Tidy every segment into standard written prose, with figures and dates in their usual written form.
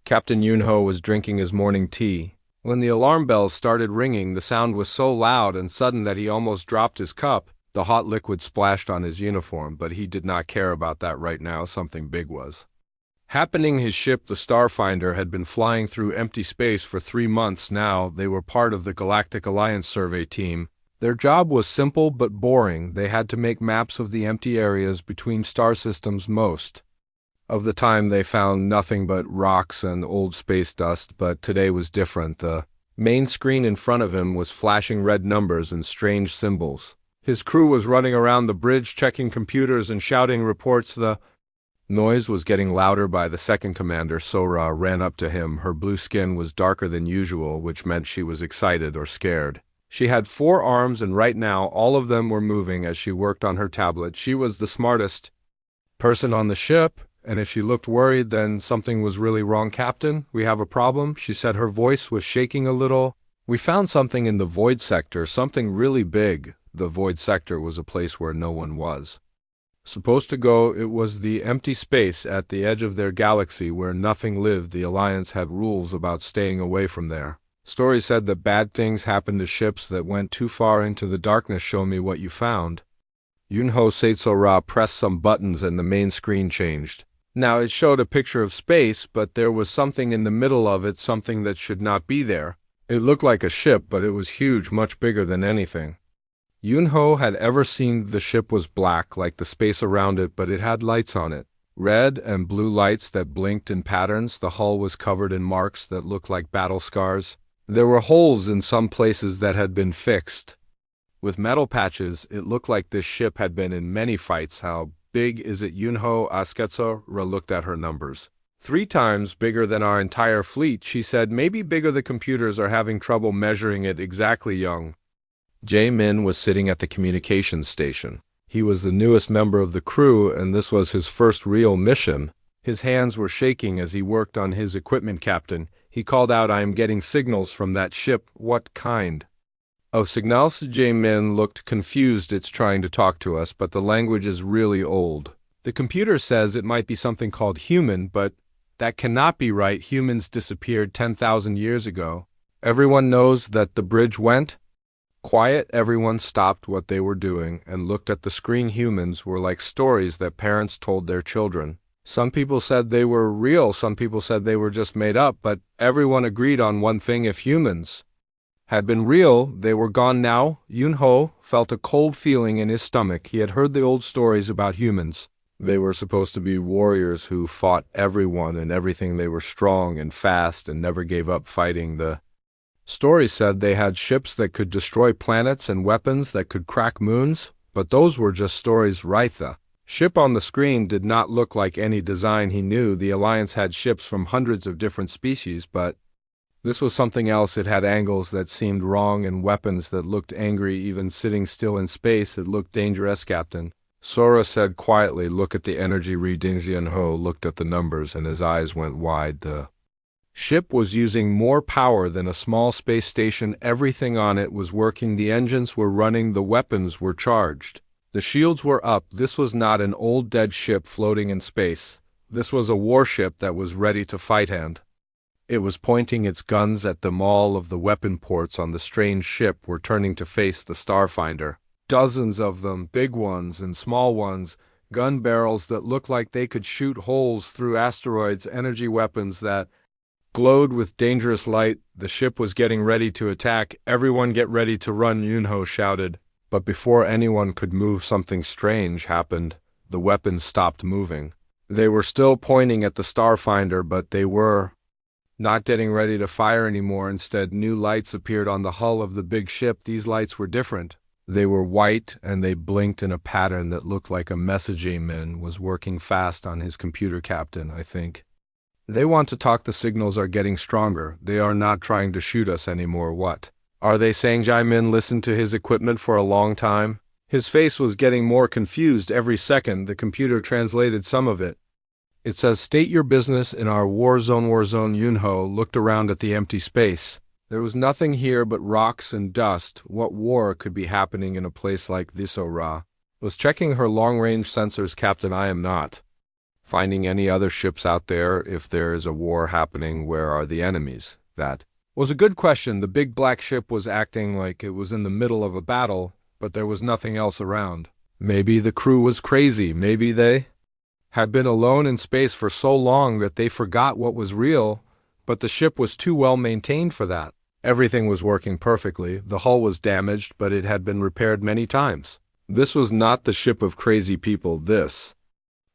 Captain Yunho was drinking his morning tea. When the alarm bells started ringing, the sound was so loud and sudden that he almost dropped his cup. The hot liquid splashed on his uniform, but he did not care about that right now. Something big was happening. His ship, the Starfinder, had been flying through empty space for 3 months now. They were part of the Galactic Alliance survey team. Their job was simple but boring. They had to make maps of the empty areas between star systems. Most of the time they found nothing but rocks and old space dust, but today was different. The main screen in front of him was flashing red numbers and strange symbols. His crew was running around the bridge checking computers and shouting reports. The noise was getting louder. By the second commander, Sora ran up to him. Her blue skin was darker than usual, which meant she was excited or scared. She had 4 arms, and right now all of them were moving as she worked on her tablet. She was the smartest person on the ship, and if she looked worried, then something was really wrong. "Captain, we have a problem," she said. Her voice was shaking a little. "We found something in the void sector, something really big." The void sector was a place where no one was supposed to go. It was the empty space at the edge of their galaxy where nothing lived. The Alliance had rules about staying away from there. Stories said that bad things happened to ships that went too far into the darkness. "Show me what you found." Yunho Seitsora pressed some buttons and the main screen changed. Now it showed a picture of space, but there was something in the middle of it, something that should not be there. It looked like a ship, but it was huge, much bigger than anything Yunho had ever seen. The ship was black, like the space around it, but it had lights on it. Red and blue lights that blinked in patterns. The hull was covered in marks that looked like battle scars. There were holes in some places that had been fixed with metal patches. It looked like this ship had been in many fights. "How big is it?" Yunho Asketsora looked at her numbers. 3 times bigger than our entire fleet," she said. "Maybe bigger. The computers are having trouble measuring it exactly." Young Jae-min was sitting at the communications station. He was the newest member of the crew, and this was his first real mission. His hands were shaking as he worked on his equipment. "Captain," he called out, "I am getting signals from that ship." "What kind of signals?" Jae-min looked confused. "It's trying to talk to us, but the language is really old. The computer says it might be something called human, but that cannot be right. Humans disappeared 10,000 years ago." Everyone knows that the bridge went quiet. Everyone stopped what they were doing and looked at the screen. Humans were like stories that parents told their children. Some people said they were real, some people said they were just made up, but everyone agreed on one thing: if humans had been real, they were gone now. Yunho felt a cold feeling in his stomach. He had heard the old stories about humans. They were supposed to be warriors who fought everyone and everything. They were strong and fast and never gave up fighting. The stories said they had ships that could destroy planets and weapons that could crack moons, but those were just stories, right? The ship on the screen did not look like any design he knew. The Alliance had ships from hundreds of different species, but this was something else. It had angles that seemed wrong and weapons that looked angry. Even sitting still in space, it looked dangerous. "Captain," Sora said quietly, "look at the energy readings." Yunho looked at the numbers and his eyes went wide. The ship was using more power than a small space station. Everything on it was working. The engines were running, the weapons were charged, the shields were up. This was not an old dead ship floating in space. This was a warship that was ready to fight, and it was pointing its guns at them. All of the weapon ports on the strange ship were turning to face the Starfinder. Dozens of them, big ones and small ones, gun barrels that looked like they could shoot holes through asteroids, energy weapons that glowed with dangerous light. The ship was getting ready to attack. "Everyone get ready to run," Yunho shouted. But before anyone could move, something strange happened. The weapons stopped moving. They were still pointing at the Starfinder, but they were not getting ready to fire anymore. Instead, new lights appeared on the hull of the big ship. These lights were different. They were white, and they blinked in a pattern that looked like a message. Jae-min was working fast on his computer. "Captain, I think they want to talk. The signals are getting stronger. They are not trying to shoot us anymore." "What are they saying?" Jae-min listened to his equipment for a long time. His face was getting more confused every second. The computer translated some of it. "It says, state your business in our war zone." War zone. Yunho looked around at the empty space. There was nothing here but rocks and dust. What war could be happening in a place like this? Ora was checking her long-range sensors. "Captain, I am not Finding any other ships out there. If there is a war happening, where are the enemies? That was a good question. The big black ship was acting like it was in the middle of a battle, but there was nothing else around. Maybe the crew was crazy. Maybe they had been alone in space for so long that they forgot what was real, but the ship was too well maintained for that. Everything was working perfectly. The hull was damaged, but it had been repaired many times. This was not the ship of crazy people. This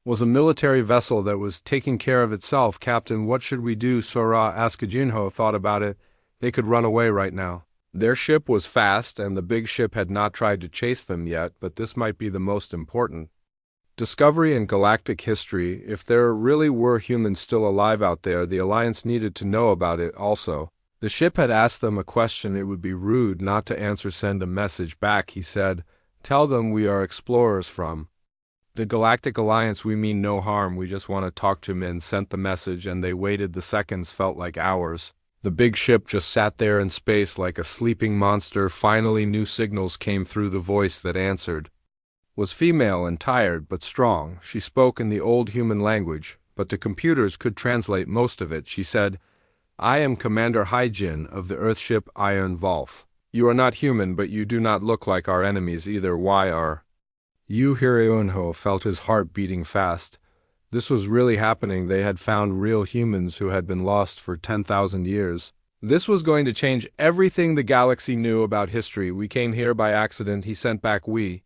was a military vessel that was taking care of itself. Captain, what should we do? Sora asked. Junho thought about it. They could run away right now. Their ship was fast, and the big ship had not tried to chase them yet, but this might be the most important discovery in galactic history. If there really were humans still alive out there, the Alliance needed to know about it also. The ship had asked them a question. It would be rude not to answer. Send a message back, he said. Tell them we are explorers from the Galactic Alliance. We mean no harm. We just want to talk to them. And sent the message, and they waited. The seconds felt like hours. The big ship just sat there in space like a sleeping monster. Finally, new signals came through. The voice that answered was female and tired but strong. She spoke in the old human language, but the computers could translate most of it. She said, I am Commander Hyjin of the Earthship Iron Volf. You are not human, but you do not look like our enemies either. Why are you here? Eunho felt his heart beating fast. This was really happening. They had found real humans who had been lost for 10,000 years. This was going to change everything the galaxy knew about history. We came here by accident, he sent back. We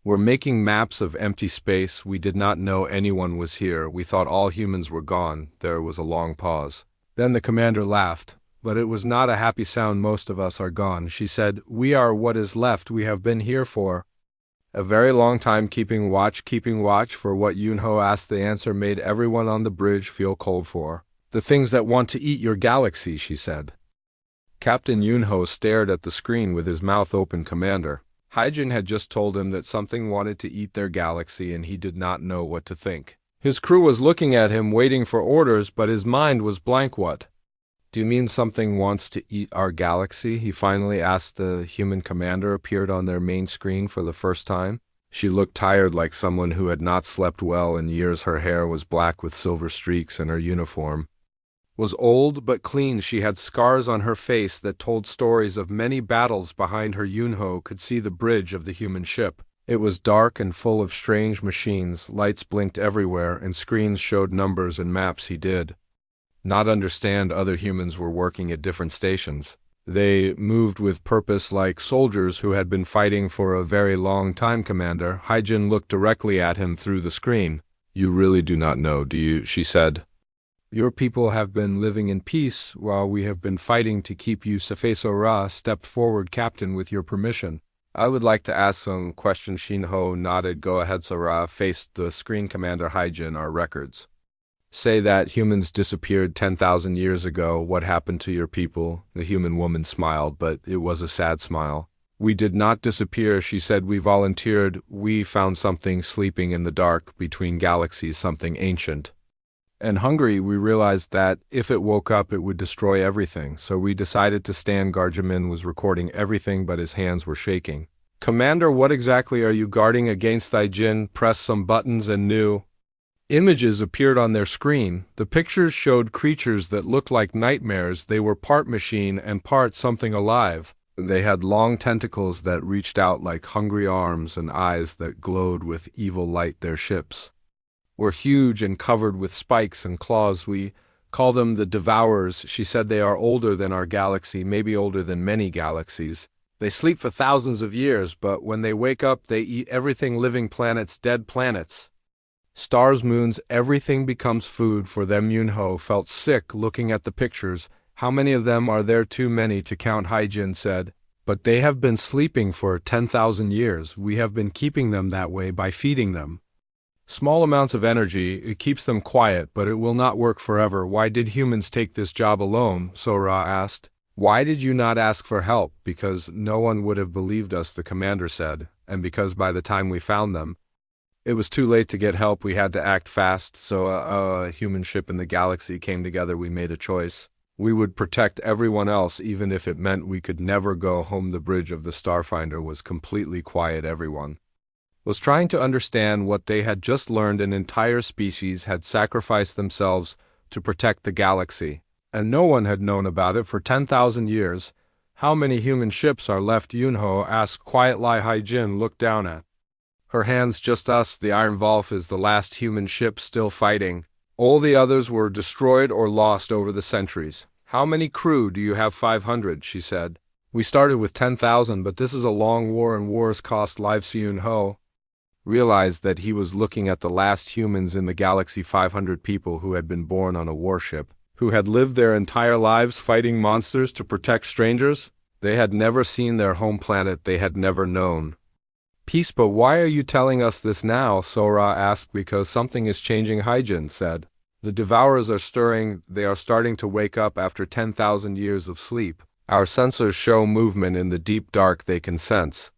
were making maps of empty space. We did not know anyone was here. We thought all humans were gone. There was a long pause. Then the commander laughed, but it was not a happy sound. Most of us are gone, she said. We are what is left. We have been here for a very long time, keeping watch for what? Yunho asked. The answer made everyone on the bridge feel cold. For the things that want to eat your galaxy, she said. Captain Yunho stared at the screen with his mouth open. Commander Hyjin had just told him that something wanted to eat their galaxy, and he did not know what to think. His crew was looking at him, waiting for orders, but his mind was blank. What do you mean something wants to eat our galaxy? He finally asked. The human commander appeared on their main screen for the first time. She looked tired, like someone who had not slept well in years. Her hair was black with silver streaks, and her uniform was old but clean. She had scars on her face that told stories of many battles behind her. Yunho could see the bridge of the human ship. It was dark and full of strange machines. Lights blinked everywhere, and screens showed numbers and maps. He did not understand. Other humans were working at different stations. They moved with purpose, like soldiers who had been fighting for a very long time. Commander Hyjin looked directly at him through the screen. You really do not know, do you? She said. Your people have been living in peace while we have been fighting to keep you safe. Sora stepped forward. Captain, with your permission, I would like to ask some questions. Shinho nodded. Go ahead. Sora faced the screen. Commander Hyjin, our records say that humans disappeared 10,000 years ago. What happened to your people? The human woman smiled, but it was a sad smile. We did not disappear, she said. We volunteered. We found something sleeping in the dark between galaxies, something ancient and hungry. We realized that if it woke up, it would destroy everything. So we decided to stand guard. Jimin was recording everything, but his hands were shaking. Commander, what exactly are you guarding against? Jin pressed some buttons and new images appeared on their screen. The pictures showed creatures that looked like nightmares. They were part machine and part something alive. They had long tentacles that reached out like hungry arms and eyes that glowed with evil light. Their ships were huge and covered with spikes and claws. We call them the Devourers, she said. They are older than our galaxy, maybe older than many galaxies. They sleep for thousands of years, but when they wake up, they eat everything living. Planets, dead planets, stars, moons, everything becomes food for them. Yunho felt sick looking at the pictures. How many of them are there? Too many to count, Hyjin said. But they have been sleeping for 10,000 years. We have been keeping them that way by feeding them small amounts of energy. It keeps them quiet, but it will not work forever. Why did humans take this job alone? Sora asked. Why did you not ask for help? Because no one would have believed us, the commander said, and because by the time we found them, it was too late to get help. We had to act fast, so a human ship in the galaxy came together. We made a choice. We would protect everyone else, even if it meant we could never go home. The bridge of the Starfinder was completely quiet. Everyone was trying to understand what they had just learned. An entire species had sacrificed themselves to protect the galaxy, and no one had known about it for 10,000 years. How many human ships are left? Yunho asked. Quiet Lai Haijin looked down at her hands. Just us. The Iron Wolf is the last human ship still fighting. All the others were destroyed or lost over the centuries. How many crew do you have? 500, she said. We started with 10,000, but this is a long war and wars cost lives. Yunho realized that he was looking at the last humans in the galaxy, 500 people who had been born on a warship, who had lived their entire lives fighting monsters to protect strangers. They had never seen their home planet, they had never known peace. But why are you telling us this now? Sora asked. Because something is changing, Haijin said. The Devourers are stirring, they are starting to wake up after 10,000 years of sleep. Our sensors show movement in the deep dark. They can sense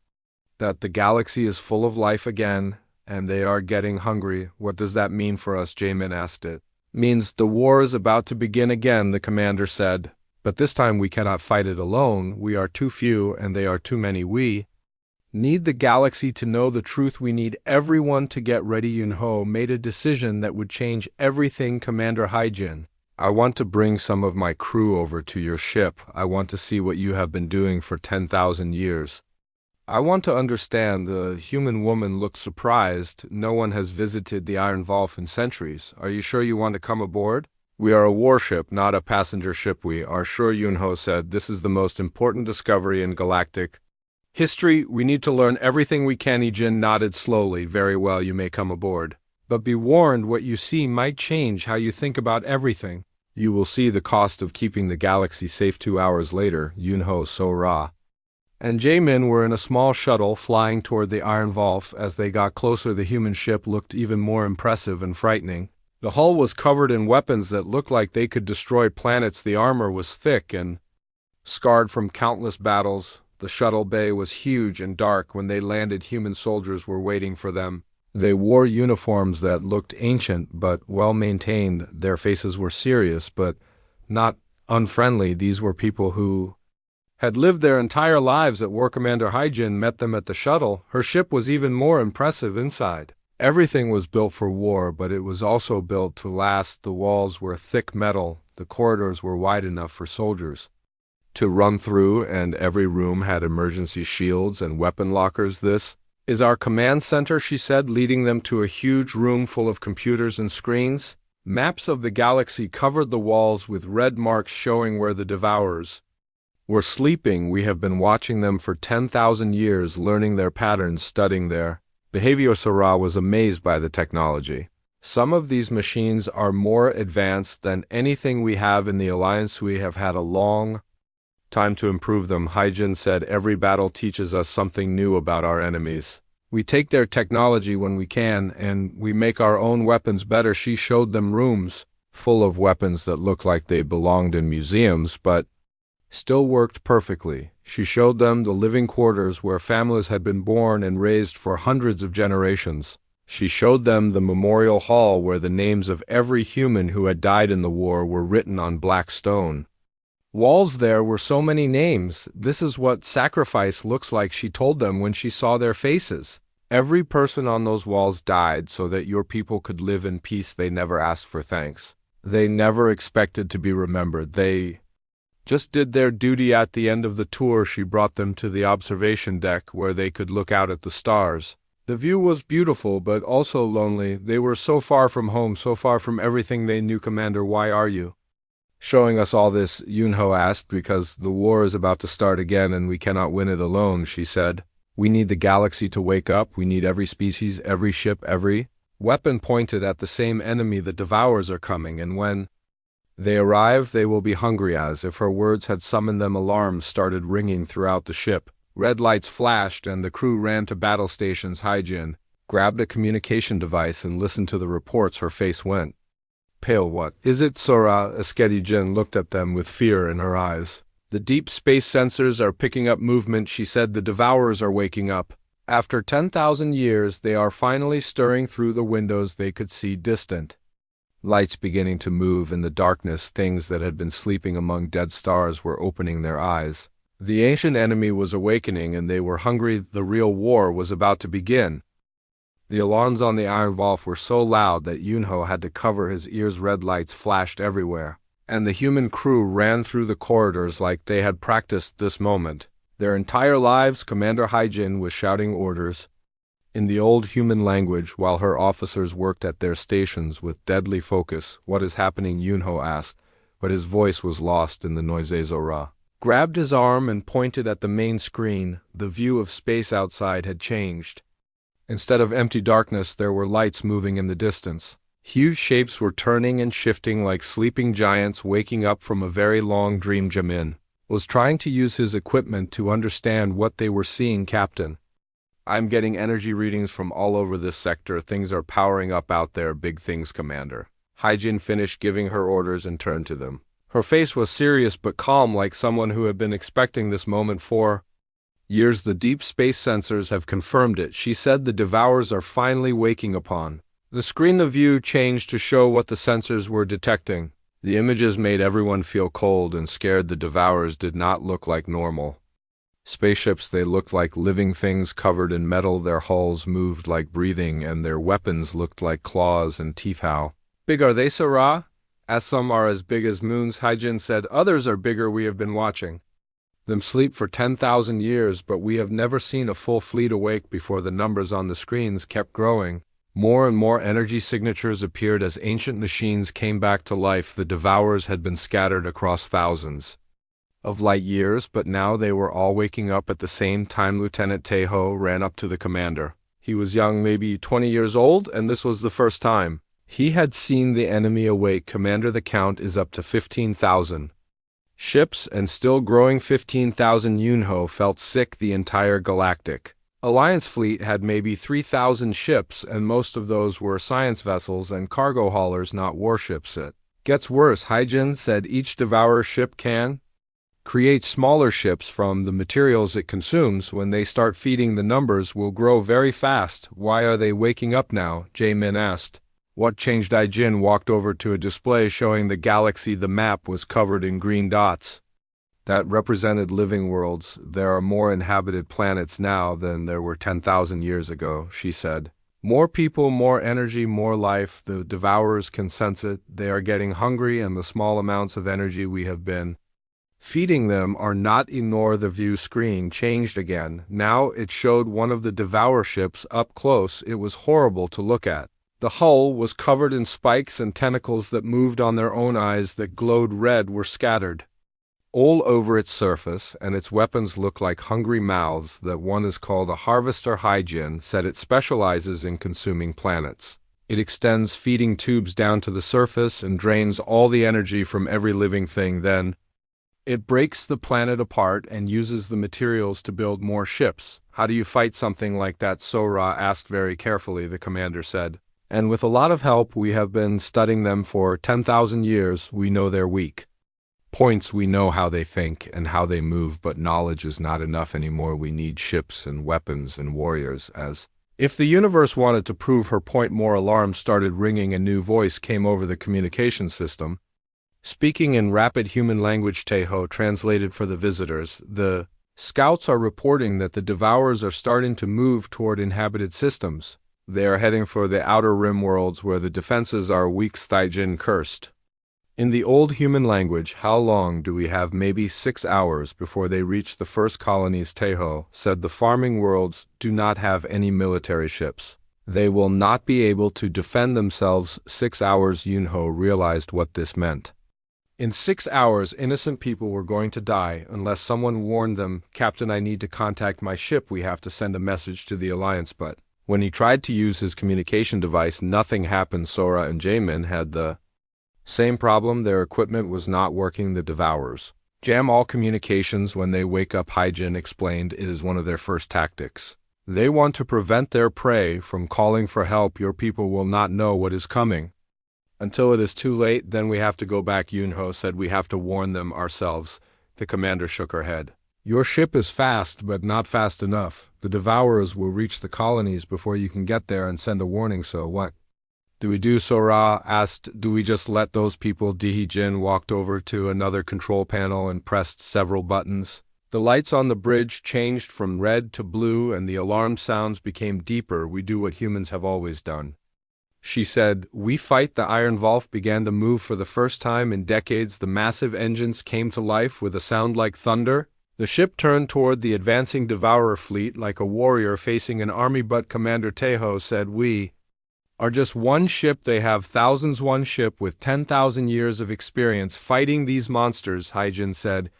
that the galaxy is full of life again, and they are getting hungry. What does that mean for us? Jamin asked. It means the war is about to begin again, the commander said. But this time we cannot fight it alone. We are too few, and they are too many. We need the galaxy to know the truth. We need everyone to get ready. Yunho made a decision that would change everything. Commander Haijin, I want to bring some of my crew over to your ship. I want to see what you have been doing for 10,000 years. I want to understand. The human woman looked surprised. No one has visited the Iron Wolf in centuries. Are you sure you want to come aboard? We are a warship, not a passenger ship. We are sure, Yunho said. This is the most important discovery in galactic history. We need to learn everything we can. Ijin nodded slowly. Very well, you may come aboard. But be warned, what you see might change how you think about everything. You will see the cost of keeping the galaxy safe. 2 hours later, Yunho, Sora, and Jamin were in a small shuttle flying toward the Iron Wolf. As they got closer, the human ship looked even more impressive and frightening. The hull was covered in weapons that looked like they could destroy planets. The armor was thick and scarred from countless battles. The shuttle bay was huge and dark. When they landed, human soldiers were waiting for them. They wore uniforms that looked ancient but well-maintained. Their faces were serious but not unfriendly. These were people who had lived their entire lives at war. Commander Haijin met them at the shuttle. Her ship was even more impressive inside. Everything was built for war, but it was also built to last. The walls were thick metal. The corridors were wide enough for soldiers to run through, and every room had emergency shields and weapon lockers. This is our command center, she said, leading them to a huge room full of computers and screens. Maps of the galaxy covered the walls with red marks showing where the Devourers were sleeping. We have been watching them for 10,000 years, learning their patterns, studying their behavior. Sora was amazed by the technology. Some of these machines are more advanced than anything we have in the Alliance. We have had a long time to improve them. Haijin said, every battle teaches us something new about our enemies. We take their technology when we can, and we make our own weapons better. She showed them rooms full of weapons that looked like they belonged in museums, but still worked perfectly. She showed them the living quarters where families had been born and raised for hundreds of generations. She showed them the memorial hall where the names of every human who had died in the war were written on black stone. Walls there were so many names. This is what sacrifice looks like, she told them when she saw their faces. Every person on those walls died so that your people could live in peace. They never asked for thanks. They never expected to be remembered. They just did their duty. At the end of the tour, she brought them to the observation deck where they could look out at the stars. The view was beautiful, but also lonely. They were so far from home, so far from everything they knew. Commander, why are you showing us all this? Yunho asked. Because the war is about to start again and we cannot win it alone, she said. We need the galaxy to wake up. We need every species, every ship, every weapon pointed at the same enemy. The Devourers are coming, and when they arrive, they will be hungry. As if her words had summoned them, alarms started ringing throughout the ship. Red lights flashed, and the crew ran to battle stations. Haijin grabbed a communication device and listened to the reports. Her face went pale. What is it, Sora? Jin looked at them with fear in her eyes. The deep space sensors are picking up movement, she said. The Devourers are waking up. After 10,000 years, they are finally stirring through the windows. They could see distant lights beginning to move in the darkness. Things that had been sleeping among dead stars were opening their eyes. The ancient enemy was awakening, and they were hungry. The real war was about to begin. The alarms on the Iron Vault were so loud that Yunho had to cover his ears. Red lights flashed everywhere, and the human crew ran through the corridors like they had practiced this moment. Their entire lives, Commander Haijin was shouting orders in the old human language while her officers worked at their stations with deadly focus. "What is happening?" Yunho asked, but his voice was lost in the noise. Zora grabbed his arm and pointed at the main screen. The view of space outside had changed. Instead of empty darkness, there were lights moving in the distance. Huge shapes were turning and shifting like sleeping giants waking up from a very long dream. Jamin was trying to use his equipment to understand what they were seeing. "Captain, I'm getting energy readings from all over this sector. Things are powering up out there. Big things, Commander." Haijin finished giving her orders and turned to them. Her face was serious but calm, like someone who had been expecting this moment for years. "The deep space sensors have confirmed it," she said. "The Devourers are finally waking upon." The screen of view changed to show what the sensors were detecting. The images made everyone feel cold and scared. The Devourers did not look like normal spaceships. They looked like living things covered in metal. Their hulls moved like breathing, and their weapons looked like claws and teeth. "How big are they, Sarah?" "As some are as big as moons," Haijin said. "Others are bigger. We have been watching them sleep for 10,000 years, but we have never seen a full fleet awake before." The numbers on the screens kept growing. More and more energy signatures appeared as ancient machines came back to life. The Devourers had been scattered across thousands of light years, but now they were all waking up at the same time. Lieutenant Teho ran up to the commander. He was young, maybe 20 years old, and this was the first time he had seen the enemy awake. "Commander, the count is up to 15,000 ships, and still growing." 15,000. Yunho felt sick. The entire Galactic Alliance fleet had maybe 3,000 ships, and most of those were science vessels and cargo haulers, not warships. "It gets worse," Haijin said. "Each Devourer ship can create smaller ships from the materials it consumes. When they start feeding, the numbers will grow very fast." "Why are they waking up now?" Jamin asked. "What changed?" Haijin walked over to a display showing the galaxy. The map was covered in green dots that represented living worlds. "There are more inhabited planets now than there were 10,000 years ago," she said. "More people, more energy, more life. The Devourers can sense it. They are getting hungry, and the small amounts of energy we have been feeding them are not enough." The view screen changed again. Now it showed one of the Devourer ships up close. It was horrible to look at. The hull was covered in spikes and tentacles that moved on their own. Eyes that glowed red were scattered all over its surface, and its weapons looked like hungry mouths. "That one is called a harvester," Haijin said. "It specializes in consuming planets. It extends feeding tubes down to the surface and drains all the energy from every living thing. Then it breaks the planet apart and uses the materials to build more ships." "How do you fight something like that?" Sora asked. "Very carefully," the commander said. "And with a lot of help. We have been studying them for 10,000 years. We know their weak points. We know how they think and how they move, but knowledge is not enough anymore. We need ships and weapons and warriors." As if the universe wanted to prove her point, more alarms started ringing. A new voice came over the communication system, speaking in rapid human language. Teho translated for the visitors. "The scouts are reporting that the Devourers are starting to move toward inhabited systems. They are heading for the outer rim worlds where the defenses are weak." Haijin cursed in the old human language. "How long do we have?" "Maybe 6 hours before they reach the first colonies." Teho said. "The farming worlds do not have any military ships. They will not be able to defend themselves." 6 hours. Yunho realized what this meant. In 6 hours, innocent people were going to die unless someone warned them. "Captain, I need to contact my ship. We have to send a message to the Alliance." But when he tried to use his communication device, nothing happened. Sora and Jamin had the same problem. Their equipment was not working. "The Devourers jam all communications when they wake up," Haijin explained. "It is one of their first tactics. They want to prevent their prey from calling for help. Your people will not know what is coming until it is too late. Then we have to go back." Yunho said. "We have to warn them ourselves." The commander shook her head. "Your ship is fast, but not fast enough. The Devourers will reach the colonies before you can get there and send a warning. So what do we do?" Sora asked. "Do we just let those people?" Haijin walked over to another control panel and pressed several buttons. The lights on the bridge changed from red to blue and the alarm sounds became deeper. We do what humans have always done. She said, "We fight." The Iron Wolf began to move for the first time in decades. The massive engines came to life with a sound like thunder. The ship turned toward the advancing Devourer fleet like a warrior facing an army, but Commander Tejo said, "We are just one ship. They have thousands. One ship with 10,000 years of experience fighting these monsters," Hyjin said.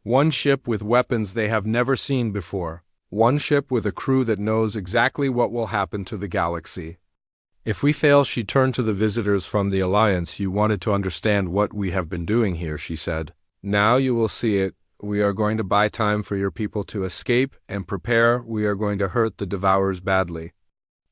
"One ship with weapons they have never seen before. One ship with a crew that knows exactly what will happen to the galaxy. If we fail," she turned to the visitors from the Alliance, "you wanted to understand what we have been doing here," she said. "Now you will see it. We are going to buy time for your people to escape and prepare. We are going to hurt the Devourers badly.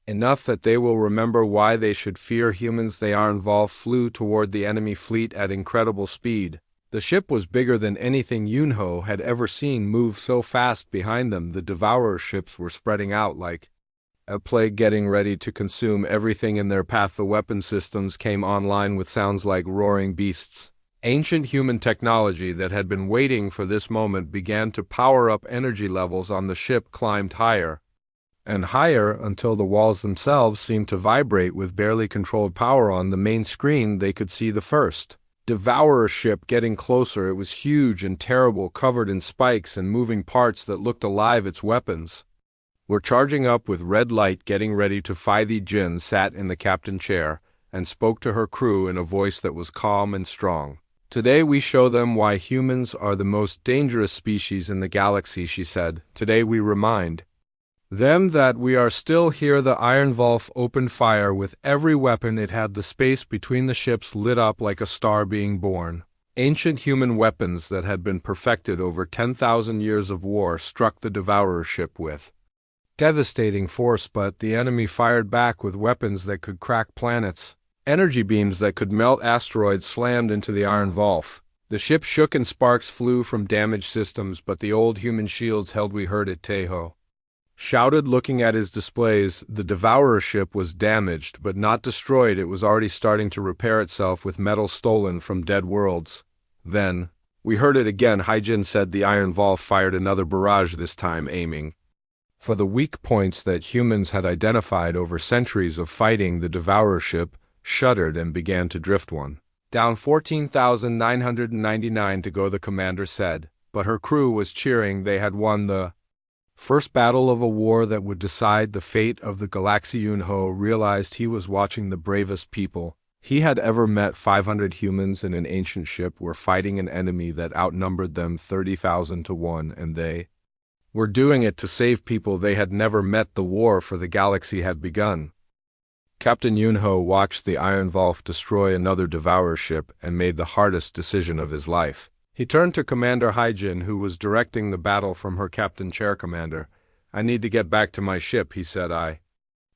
Enough that they will remember why they should fear humans." The Iron Wolf flew toward the enemy fleet at incredible speed. The ship was bigger than anything Yunho had ever seen move so fast behind them. The Devourer ships were spreading out like a plague, getting ready to consume everything in their path. The weapon systems came online with sounds like roaring beasts. Ancient human technology that had been waiting for this moment began to power up. Energy levels on the ship climbed higher and higher until the walls themselves seemed to vibrate with barely controlled power. On the main screen, they could see the first Devourer ship getting closer. It was huge and terrible, covered in spikes and moving parts that looked alive. Its weapons were charging up with red light, getting ready to fight. The Jin sat in the captain chair and spoke to her crew in a voice that was calm and strong. "Today we show them why humans are the most dangerous species in the galaxy," she said. "Today we remind them that we are still here." The Iron Wolf opened fire with every weapon it had. The space between the ships lit up like a star being born. Ancient human weapons that had been perfected over 10,000 years of war struck the Devourer ship with devastating force, but the enemy fired back with weapons that could crack planets. Energy beams that could melt asteroids slammed into the Iron Wolf. The ship shook and sparks flew from damaged systems, but the old human shields held. "We heard it," Tejo shouted, looking at his displays. The Devourer ship was damaged, but not destroyed. It was already starting to repair itself with metal stolen from dead worlds. Then, "We heard it again," Hyjin said. The Iron Wolf fired another barrage, this time aiming for the weak points that humans had identified over centuries of fighting. The Devourer ship shuddered and began to drift. "One down, 14,999 to go," the commander said. But her crew was cheering. They had won the first battle of a war that would decide the fate of the galaxy. Yunho realized he was watching the bravest people he had ever met. 500 humans in an ancient ship were fighting an enemy that outnumbered them 30,000 to 1, and they were doing it to save people they had never met. The war for the galaxy had begun. Captain Yunho watched the Iron Wolf destroy another Devourer ship and made the hardest decision of his life. He turned to Commander Hyjin, who was directing the battle from her captain chair. "Commander, I need to get back to my ship," he said. "I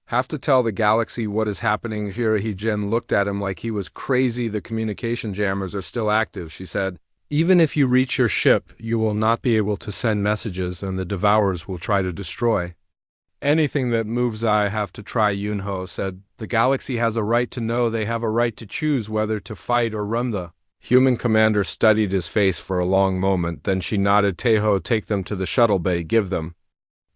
have to tell the galaxy what is happening here." Hyjin looked at him like he was crazy. "The communication jammers are still active," she said. "Even if you reach your ship, you will not be able to send messages, and the Devourers will try to destroy anything that moves." "I have to try," Yunho said. "The galaxy has a right to know. They have a right to choose whether to fight or run." The human commander studied his face for a long moment. Then she nodded. "Tejo, take them to the shuttle bay. Give them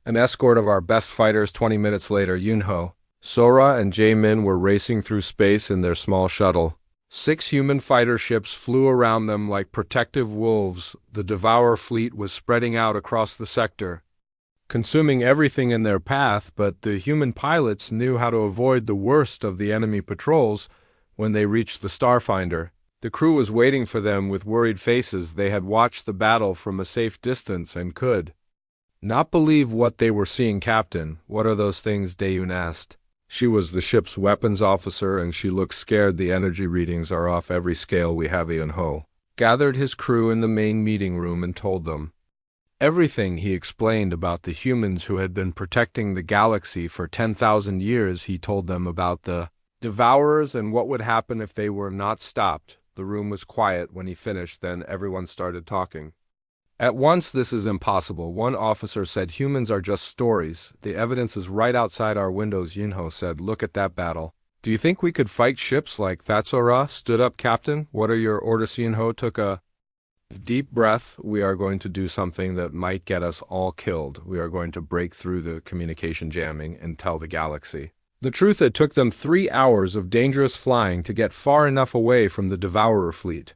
an escort of our best fighters." 20 minutes later, Yunho, Sora, and Jae-min were racing through space in their small shuttle. 6 human fighter ships flew around them like protective wolves. The Devourer fleet was spreading out across the sector, consuming everything in their path, but the human pilots knew how to avoid the worst of the enemy patrols. When they reached the Starfinder, the crew was waiting for them with worried faces. They had watched the battle from a safe distance and could not believe what they were seeing. "Captain, what are those things?" Daeun asked. She was the ship's weapons officer, and she looked scared. "The energy readings are off every scale we have." Yunho gathered his crew in the main meeting room and told them everything. He explained about the humans who had been protecting the galaxy for 10,000 years. He told them about the Devourers and what would happen if they were not stopped. The room was quiet when he finished. Then everyone started talking at once. "This is impossible," one officer said. "Humans are just stories. The evidence is right outside our windows." Yunho said, "Look at that battle. Do you think we could fight ships like that?" Sora stood up. "Captain, what are your orders?" Yunho took a Deep breath, we are going to do something that might get us all killed. We are going to break through the communication jamming and tell the galaxy the truth. It took them 3 hours of dangerous flying to get far enough away from the Devourer fleet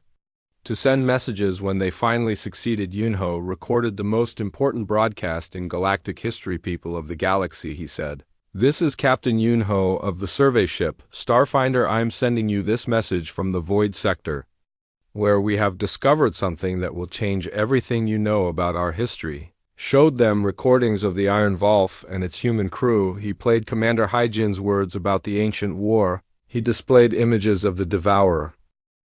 to send messages. When they finally succeeded, Yunho recorded the most important broadcast in galactic history. People of the galaxy, he said. This is Captain Yunho of the survey ship Starfinder. I'm sending you this message from the Void Sector, where we have discovered something that will change everything you know about our history. Showed them recordings of the Iron Wolf and its human crew. He played Commander Hyjin's words about the ancient war. He displayed images of the Devourer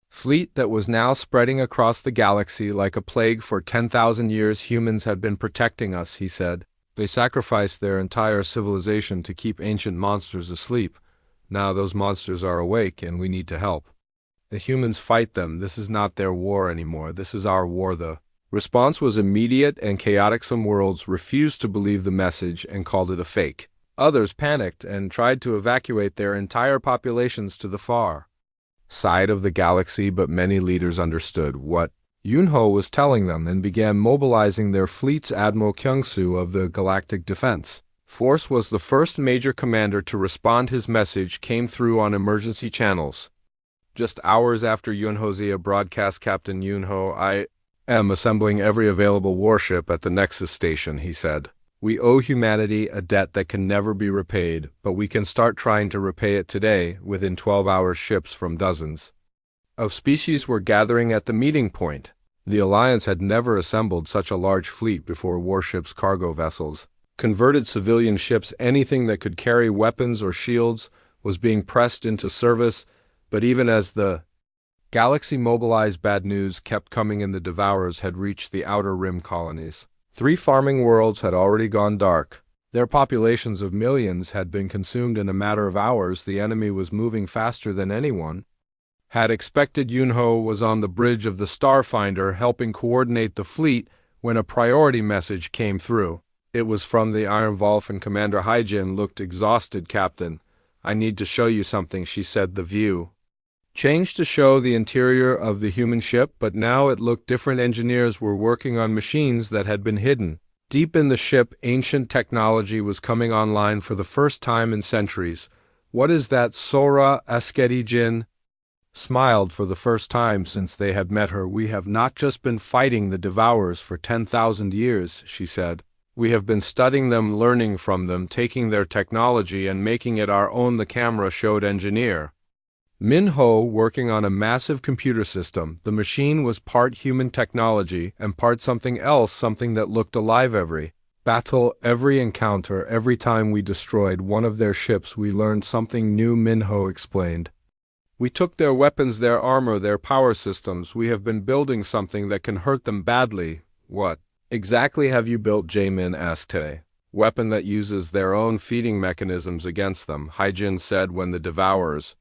fleet that was now spreading across the galaxy like a plague. For 10,000 years humans had been protecting us, he said. They sacrificed their entire civilization to keep ancient monsters asleep. Now those monsters are awake and we need to help. The humans fight them. This is not their war anymore. This is our war. The response was immediate and chaotic. Some worlds refused to believe the message and called it a fake. Others panicked and tried to evacuate their entire populations to the far side of the galaxy, but many leaders understood what Yunho was telling them and began mobilizing their fleets. Admiral Kyungsu of the Galactic Defense Force was the first major commander to respond. His message came through on emergency channels. Just hours after Yunho's broadcast, Captain Yunho, I am assembling every available warship at the Nexus station, he said. We owe humanity a debt that can never be repaid, but we can start trying to repay it today. Within 12 hours, ships from dozens of species were gathering at the meeting point. The Alliance had never assembled such a large fleet before. Warships, cargo vessels, converted civilian ships, anything that could carry weapons or shields was being pressed into service. But even as the galaxy mobilized, bad news kept coming in. The Devourers had reached the outer rim colonies. 3 farming worlds had already gone dark. Their populations of millions had been consumed in a matter of hours. The enemy was moving faster than anyone had expected. Yunho was on the bridge of the Starfinder helping coordinate the fleet when a priority message came through. It was from the Iron Wolf, and Commander Hyjin looked exhausted. Captain, I need to show you something, she said. The view changed to show the interior of the human ship, but now it looked different. Engineers were working on machines that had been hidden deep in the ship. Ancient technology was coming online for the first time in centuries. What is that? Sora Askedi-jin smiled for the first time since they had met her. We have not just been fighting the Devourers for 10,000 years, she said. We have been studying them, learning from them, taking their technology and making it our own. The camera showed Engineer Minho working on a massive computer system. The machine was part human technology and part something else, something that looked alive. Every battle, every encounter, every time we destroyed one of their ships, we learned something new, Minho explained. We took their weapons, their armor, their power systems. We have been building something that can hurt them badly. What exactly have you built? Jaemin asked. A weapon that uses their own feeding mechanisms against them, Hyjin said. When the Devourers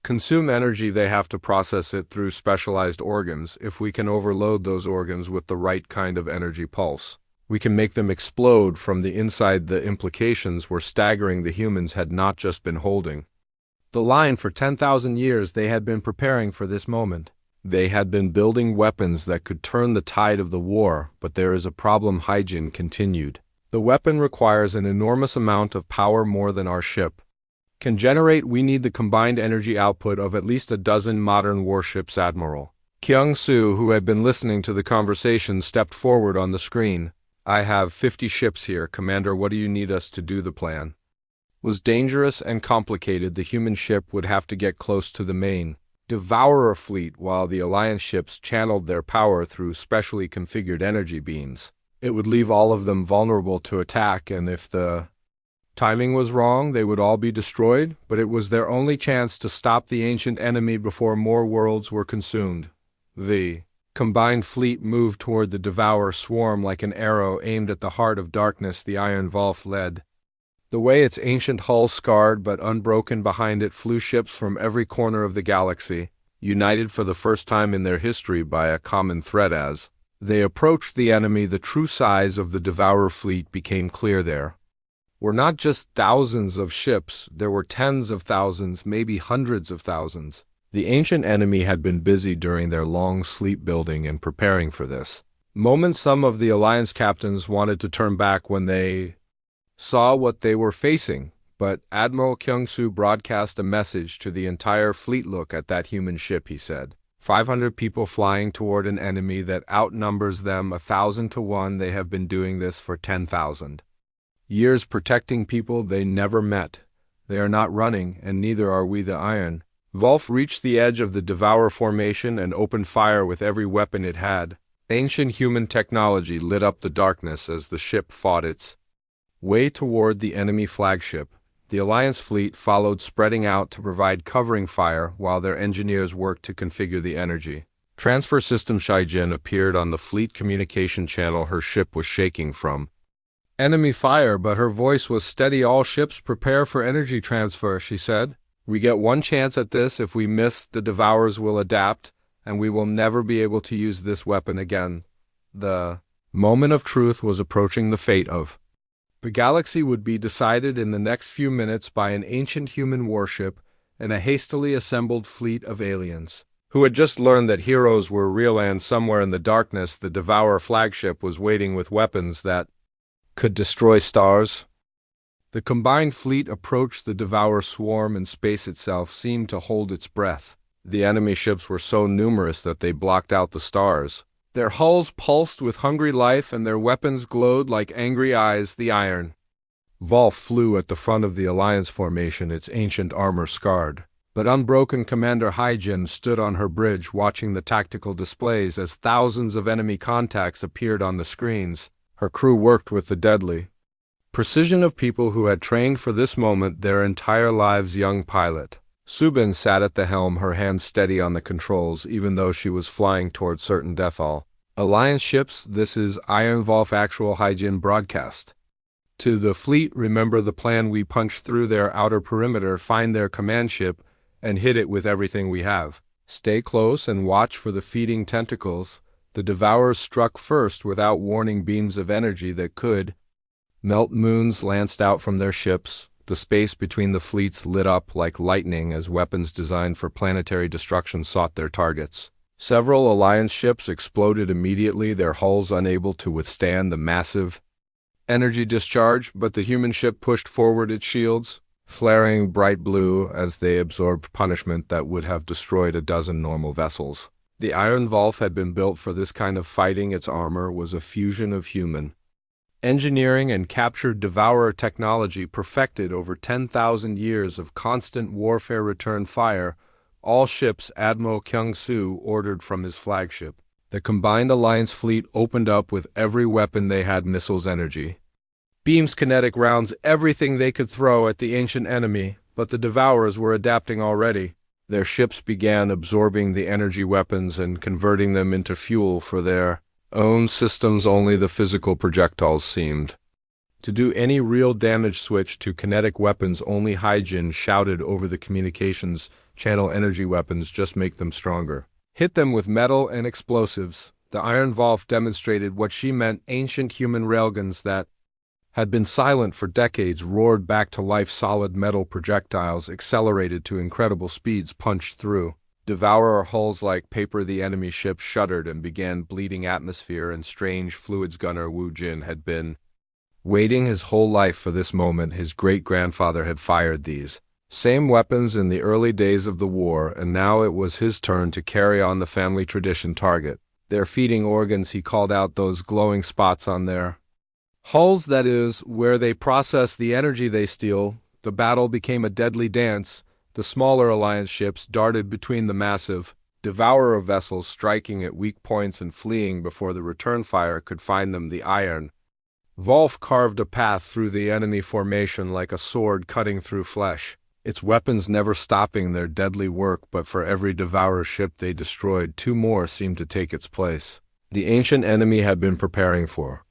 consume energy, they have to process it through specialized organs. If we can overload those organs with the right kind of energy pulse, we can make them explode from the inside. The implications were staggering. The humans had not just been holding the line for 10,000 years. They had been preparing for this moment. They had been building weapons that could turn the tide of the war. But there is a problem, Hyjin continued. The weapon requires an enormous amount of power, more than our ship can generate. We need the combined energy output of at least a dozen modern warships. Admiral Kyung-soo, who had been listening to the conversation, stepped forward on the screen. I have 50 ships here, Commander. What do you need us to do? The plan was dangerous and complicated. The human ship would have to get close to the main Devourer fleet, while the Alliance ships channeled their power through specially configured energy beams. It would leave all of them vulnerable to attack, and if the timing was wrong, they would all be destroyed. But it was their only chance to stop the ancient enemy before more worlds were consumed. The combined fleet moved toward the Devourer swarm like an arrow aimed at the heart of darkness. The Iron Wolf led the way, its ancient hull scarred but unbroken. Behind it flew ships from every corner of the galaxy, united for the first time in their history by a common threat. As they approached the enemy, the true size of the Devourer fleet became clear. There were not just thousands of ships, there were tens of thousands, maybe hundreds of thousands. The ancient enemy had been busy during their long sleep building and preparing for this moment. Some of the Alliance captains wanted to turn back when they saw what they were facing, but Admiral Kyung-soo broadcast a message to the entire fleet. "Look at that human ship," he said. 500 people flying toward an enemy that outnumbers them 1,000 to 1. They have been doing this for 10,000 years, protecting people they never met. They are not running, and neither are we. The Iron Wolf reached the edge of the Devourer formation and opened fire with every weapon it had. Ancient human technology lit up the darkness as the ship fought its way toward the enemy flagship. The Alliance fleet followed, spreading out to provide covering fire while their engineers worked to configure the energy transfer system. Shijin appeared on the fleet communication channel. Her ship was shaking from enemy fire, but her voice was steady. "All ships prepare for energy transfer," she said. "We get one chance at this. If we miss, the Devourers will adapt, and we will never be able to use this weapon again." The moment of truth was approaching. The fate of the galaxy would be decided in the next few minutes by an ancient human warship and a hastily assembled fleet of aliens, who had just learned that heroes were real, and somewhere in the darkness the Devourer flagship was waiting with weapons that could destroy stars. The combined fleet approached the Devourer swarm, and space itself seemed to hold its breath. The enemy ships were so numerous that they blocked out the stars. Their hulls pulsed with hungry life, and their weapons glowed like angry eyes. The Iron Wolf flew at the front of the Alliance formation, its ancient armor scarred, but unbroken. Commander Haijin stood on her bridge, watching the tactical displays as thousands of enemy contacts appeared on the screens. Her crew worked with the deadly precision of people who had trained for this moment their entire lives. Young pilot Subin sat at the helm, her hands steady on the controls, even though she was flying toward certain death. "All Alliance ships, this is Iron Wolf actual." Haijin broadcast to the fleet, "Remember the plan. We punch through their outer perimeter, find their command ship, and hit it with everything we have. Stay close and watch for the feeding tentacles." The Devourers struck first. Without warning, beams of energy that could melt moons lanced out from their ships. The space between the fleets lit up like lightning as weapons designed for planetary destruction sought their targets. Several Alliance ships exploded immediately, their hulls unable to withstand the massive energy discharge, but the human ship pushed forward, its shields flaring bright blue as they absorbed punishment that would have destroyed a dozen normal vessels. The Iron Wolf had been built for this kind of fighting. Its armor was a fusion of human engineering and captured Devourer technology perfected over 10,000 years of constant warfare. Return fire. All ships, Admiral Kyung-soo ordered from his flagship. The combined Alliance fleet opened up with every weapon they had: missiles, energy beams, kinetic rounds, everything they could throw at the ancient enemy. But the Devourers were adapting already. Their ships began absorbing the energy weapons and converting them into fuel for their own systems. Only the physical projectiles seemed to do any real damage. Switch to kinetic weapons. Only Haijin shouted over the communications channel, "Energy weapons, just make them stronger. Hit them with metal and explosives." The Iron Wolf demonstrated what she meant. Ancient human railguns that had been silent for decades roared back to life. Solid metal projectiles accelerated to incredible speeds punched through Devourer hulls like paper. The enemy ship shuddered and began bleeding atmosphere and strange fluids. Gunner Wu Jin had been waiting his whole life for this moment. His great-grandfather had fired these same weapons in the early days of the war, and now it was his turn to carry on the family tradition. Target their feeding organs, he called out. Those glowing spots on their hulls, that is, where they process the energy they steal. The battle became a deadly dance. The smaller Alliance ships darted between the massive Devourer vessels, striking at weak points and fleeing before the return fire could find them. The Iron Wolf carved a path through the enemy formation like a sword cutting through flesh, its weapons never stopping their deadly work. But for every Devourer ship they destroyed, two more seemed to take its place. The ancient enemy had been preparing for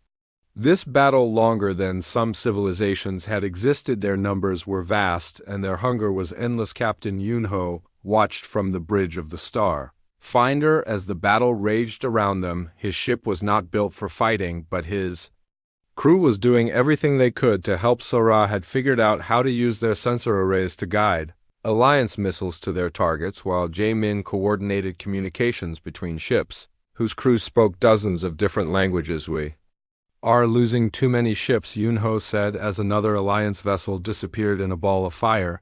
this battle longer than some civilizations had existed. Their numbers were vast, and their hunger was endless. Captain Yunho watched from the bridge of the Star Finder as the battle raged around them. His ship was not built for fighting, but his crew was doing everything they could to help. Sora had figured out how to use their sensor arrays to guide Alliance missiles to their targets, while Jae-min coordinated communications between ships, whose crews spoke dozens of different languages. We are losing too many ships, Yunho said as another Alliance vessel disappeared in a ball of fire.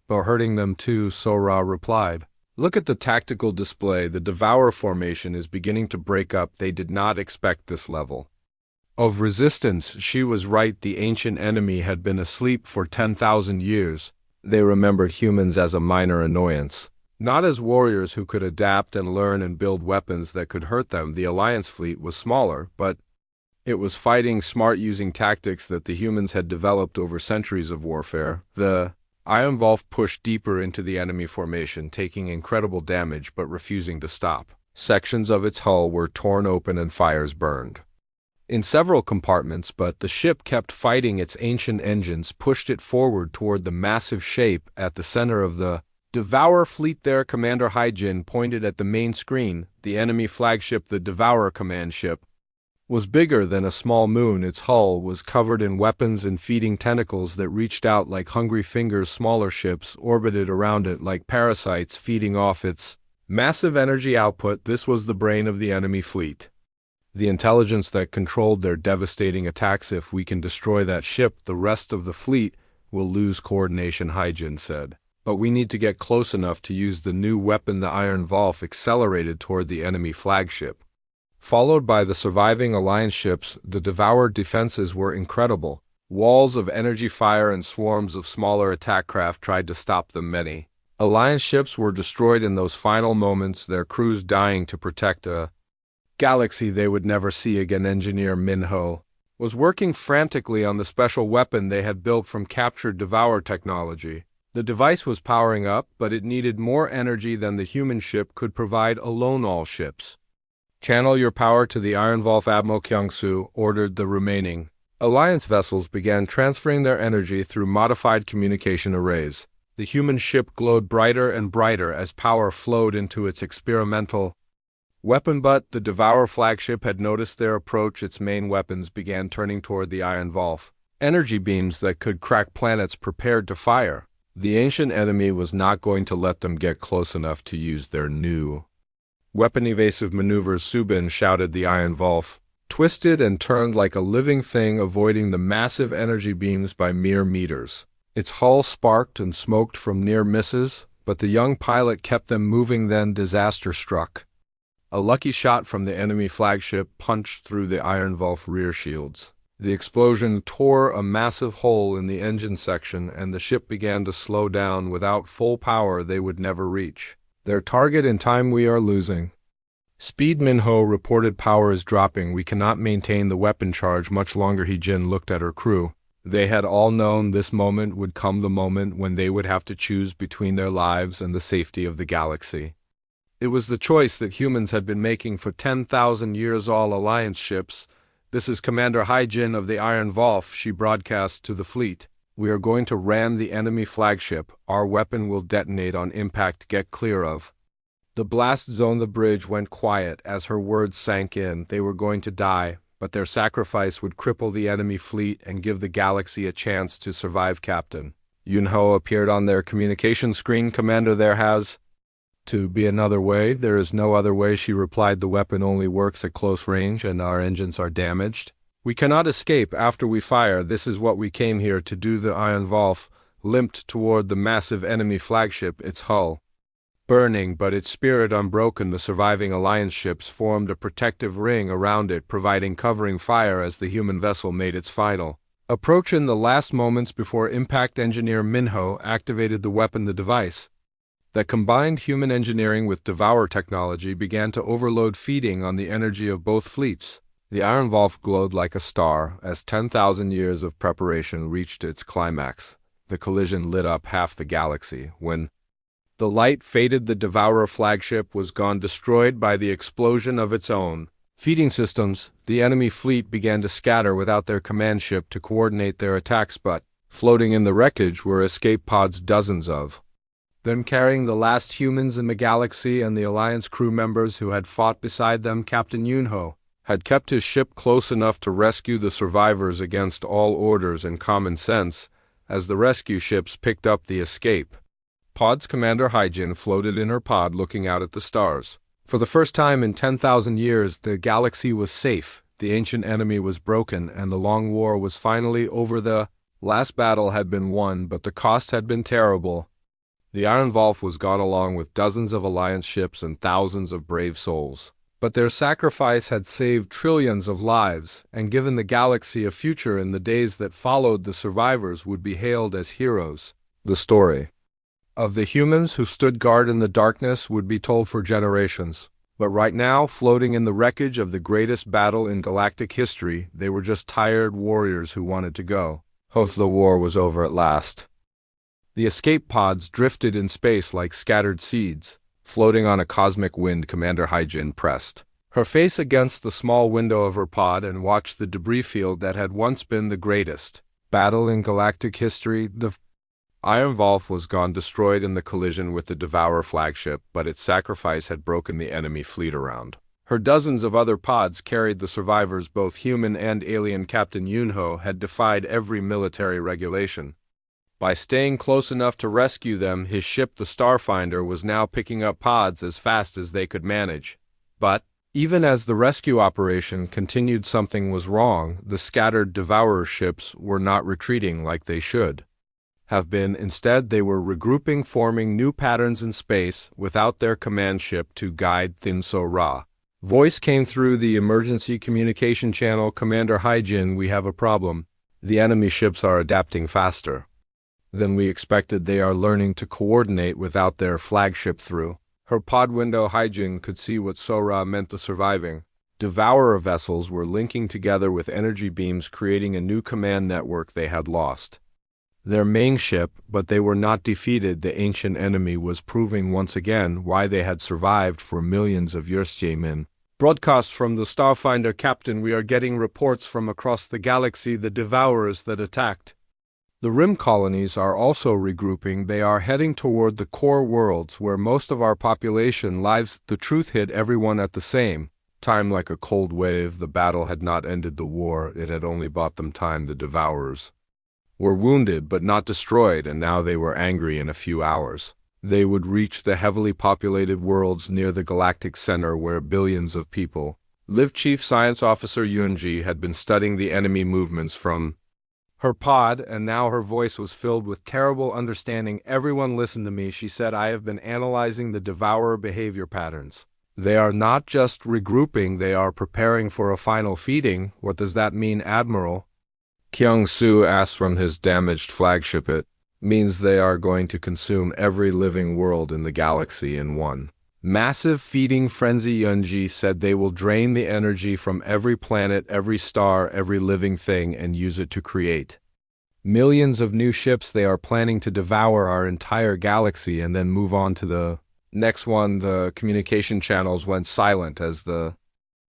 But hurting them too, Sora replied. Look at the tactical display. The Devour formation is beginning to break up. They did not expect this level of resistance. She was right. The ancient enemy had been asleep for 10,000 years. They remembered humans as a minor annoyance, not as warriors who could adapt and learn and build weapons that could hurt them. The Alliance fleet was smaller, but it was fighting smart using tactics that the humans had developed over centuries of warfare. The Iron Wolf pushed deeper into the enemy formation, taking incredible damage but refusing to stop. Sections of its hull were torn open and fires burned in several compartments, but the ship kept fighting. Its ancient engines pushed it forward toward the massive shape at the center of the Devourer fleet. There, Commander Haijin pointed at the main screen. The enemy flagship, the Devourer command ship, was bigger than a small moon. Its hull was covered in weapons and feeding tentacles that reached out like hungry fingers. Smaller ships orbited around it like parasites, feeding off its massive energy output. This was the brain of the enemy fleet, the intelligence that controlled their devastating attacks. If we can destroy that ship, the rest of the fleet will lose coordination, Haijin said. But we need to get close enough to use the new weapon. The Iron Wolf accelerated toward the enemy flagship, followed by the surviving Alliance ships. The Devoured defenses were incredible. Walls of energy fire and swarms of smaller attack craft tried to stop them. Many Alliance ships were destroyed in those final moments, their crews dying to protect a galaxy they would never see again. Engineer Minho was working frantically on the special weapon they had built from captured Devour technology. The device was powering up, but it needed more energy than the human ship could provide alone. All ships, channel your power to the Iron Wolf. Admiral Kyungsu ordered. The remaining Alliance vessels began transferring their energy through modified communication arrays. The human ship glowed brighter and brighter as power flowed into its experimental weapon, but the Devourer flagship had noticed their approach. Its main weapons began turning toward the Iron Wolf. Energy beams that could crack planets prepared to fire. The ancient enemy was not going to let them get close enough to use their new weapon. Evasive maneuvers, Subin shouted. The Iron Wolf twisted and turned like a living thing, avoiding the massive energy beams by mere meters. Its hull sparked and smoked from near misses, but the young pilot kept them moving. Then disaster struck. A lucky shot from the enemy flagship punched through the Iron Wolf rear shields. The explosion tore a massive hole in the engine section, and the ship began to slow down. Without full power, they would never reach their target in time. We are losing speed, Minho reported. Power is dropping. We cannot maintain the weapon charge much longer. Heejin looked at her crew. They had all known this moment would come, the moment when they would have to choose between their lives and the safety of the galaxy. It was the choice that humans had been making for 10,000 years. All Alliance ships. This is Commander Haijin of the Iron Wolf, she broadcast to the fleet. We are going to ram the enemy flagship. Our weapon will detonate on impact. Get clear of the blast zone. The bridge went quiet as her words sank in. They were going to die, but their sacrifice would cripple the enemy fleet and give the galaxy a chance to survive. Captain Yunho appeared on their communication screen. Commander, there has to be another way. There is no other way, she replied. The weapon only works at close range, and our engines are damaged. We cannot escape after we fire. This is what we came here to do. The Iron Wolf limped toward the massive enemy flagship, its hull burning but its spirit unbroken. The surviving Alliance ships formed a protective ring around it, providing covering fire as the human vessel made its final approach. In the last moments before impact, Engineer Minho activated the weapon. The device that combined human engineering with Devour technology began to overload, feeding on the energy of both fleets. The Iron Wolf glowed like a star as 10,000 years of preparation reached its climax. The collision lit up half the galaxy. When the light faded, the Devourer flagship was gone, destroyed by the explosion of its own feeding systems. The enemy fleet began to scatter without their command ship to coordinate their attacks, but floating in the wreckage were escape pods, dozens of them carrying the last humans in the galaxy and the Alliance crew members who had fought beside them. Captain Yunho had kept his ship close enough to rescue the survivors against all orders and common sense as the rescue ships picked up the escape Pod's Commander Hyjin floated in her pod looking out at the stars. For the first time in 10,000 years, the galaxy was safe, the ancient enemy was broken, and the long war was finally over. The last battle had been won, but the cost had been terrible. The Iron Wolf was gone along with dozens of Alliance ships and thousands of brave souls. But their sacrifice had saved trillions of lives and given the galaxy a future. In the days that followed, the survivors would be hailed as heroes. The story of the humans who stood guard in the darkness would be told for generations. But right now, floating in the wreckage of the greatest battle in galactic history, they were just tired warriors who wanted to go. The war was over at last. The escape pods drifted in space like scattered seeds. Floating on a cosmic wind, Commander Hyjin pressed her face against the small window of her pod and watched the debris field that had once been the greatest battle in galactic history. The Iron Wolf was gone, destroyed in the collision with the Devourer flagship, but its sacrifice had broken the enemy fleet around her. Dozens of other pods carried the survivors. Both human and alien. Captain Yunho had defied every military regulation by staying close enough to rescue them. His ship, the Starfinder, was now picking up pods as fast as they could manage. But even as the rescue operation continued, something was wrong. The scattered Devourer ships were not retreating like they should have been. Instead, they were regrouping, forming new patterns in space without their command ship to guide them. Voice came through the emergency communication channel. Commander Hyjin, we have a problem. The enemy ships are adapting faster than we expected. They are learning to coordinate without their flagship. Through her pod window, Hyjin could see what Sora meant. The surviving Devourer vessels were linking together with energy beams, creating a new command network. They had lost their main ship, but they were not defeated. The ancient enemy was proving once again why they had survived for millions of years. Jamin broadcast from the Starfinder. Captain, we are getting reports from across the galaxy. The Devourers that attacked the Rim colonies are also regrouping. They are heading toward the core worlds where most of our population lives. The truth hit everyone at the same time like a cold wave. The battle had not ended the war, it had only bought them time. The Devourers were wounded but not destroyed, and now they were angry. In a few hours, they would reach the heavily populated worlds near the galactic center where billions of people live. Chief Science Officer Yunji had been studying the enemy movements from her pod, and now her voice was filled with terrible understanding. Everyone listen to me, she said. I have been analyzing the Devourer behavior patterns. They are not just regrouping, they are preparing for a final feeding. What does that mean, Admiral? Kyung-soo asked from his damaged flagship. It means they are going to consume every living world in the galaxy in one massive feeding frenzy. Yunji said they will drain the energy from every planet, every star, every living thing, and use it to create millions of new ships. They are planning to devour our entire galaxy and then move on to the next one. The communication channels went silent as the